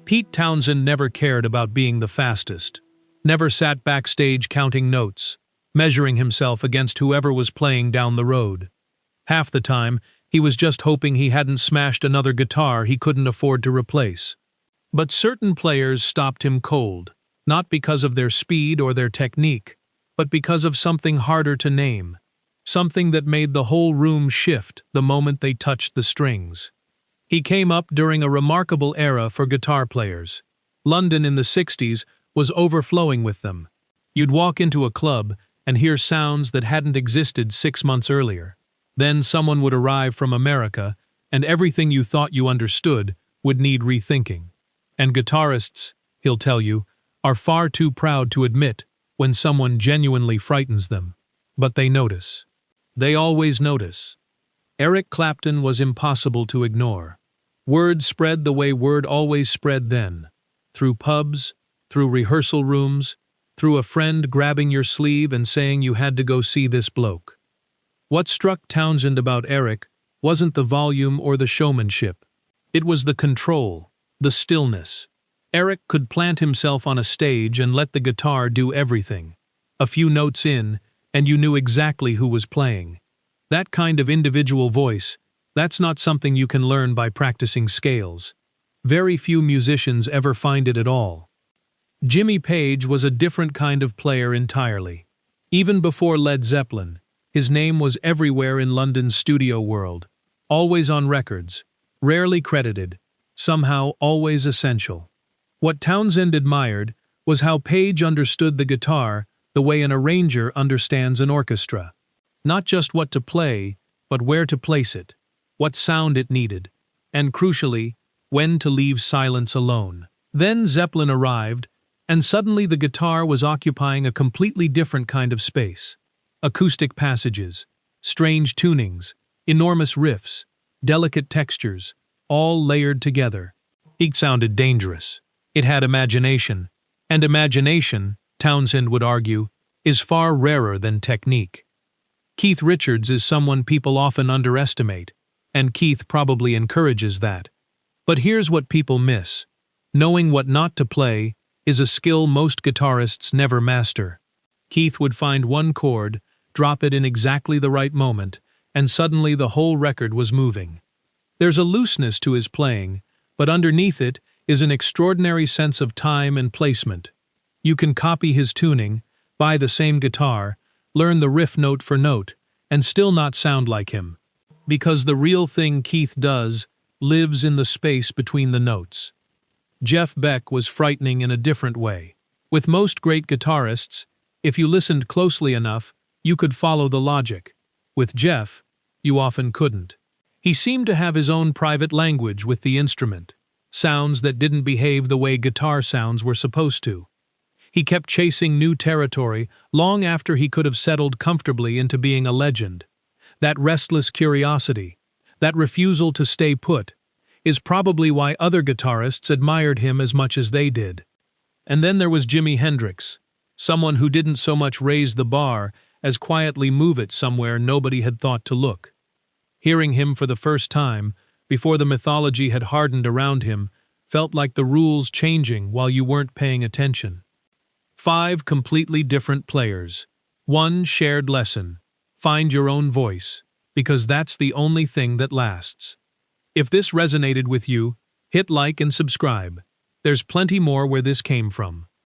Pete Townshend never cared about being the fastest, never sat backstage counting notes, measuring himself against whoever was playing down the road. Half the time, he was just hoping he hadn't smashed another guitar he couldn't afford to replace. But certain players stopped him cold, not because of their speed or their technique, but because of something harder to name, something that made the whole room shift the moment they touched the strings. He came up during a remarkable era for guitar players. London in the 60s was overflowing with them. You'd walk into a club and hear sounds that hadn't existed 6 months earlier. Then someone would arrive from America, and everything you thought you understood would need rethinking. And guitarists, he'll tell you, are far too proud to admit when someone genuinely frightens them. But they notice. They always notice. Eric Clapton was impossible to ignore. Word spread the way word always spread then. Through pubs, through rehearsal rooms, through a friend grabbing your sleeve and saying you had to go see this bloke. What struck Townshend about Eric wasn't the volume or the showmanship. It was the control, the stillness. Eric could plant himself on a stage and let the guitar do everything. A few notes in, and you knew exactly who was playing. That kind of individual voice, that's not something you can learn by practicing scales. Very few musicians ever find it at all. Jimmy Page was a different kind of player entirely. Even before Led Zeppelin, his name was everywhere in London's studio world. Always on records, rarely credited, somehow always essential. What Townshend admired was how Page understood the guitar the way an arranger understands an orchestra. Not just what to play, but where to place it, what sound it needed, and crucially, when to leave silence alone. Then Zeppelin arrived, and suddenly the guitar was occupying a completely different kind of space. Acoustic passages, strange tunings, enormous riffs, delicate textures, all layered together. It sounded dangerous. It had imagination, and imagination, Townshend would argue, is far rarer than technique. Keith Richards is someone people often underestimate, and Keith probably encourages that. But here's what people miss. Knowing what not to play is a skill most guitarists never master. Keith would find one chord, drop it in exactly the right moment, and suddenly the whole record was moving. There's a looseness to his playing, but underneath it is an extraordinary sense of time and placement. You can copy his tuning, buy the same guitar, learn the riff note for note, and still not sound like him. Because the real thing Keith does lives in the space between the notes. Jeff Beck was frightening in a different way. With most great guitarists, if you listened closely enough, you could follow the logic. With Jeff, you often couldn't. He seemed to have his own private language with the instrument, sounds that didn't behave the way guitar sounds were supposed to. He kept chasing new territory long after he could have settled comfortably into being a legend. That restless curiosity, that refusal to stay put, is probably why other guitarists admired him as much as they did. And then there was Jimi Hendrix, someone who didn't so much raise the bar as quietly move it somewhere nobody had thought to look. Hearing him for the first time, before the mythology had hardened around him, felt like the rules changing while you weren't paying attention. 5 completely different players. One shared lesson. Find your own voice, because that's the only thing that lasts. If this resonated with you, hit like and subscribe. There's plenty more where this came from.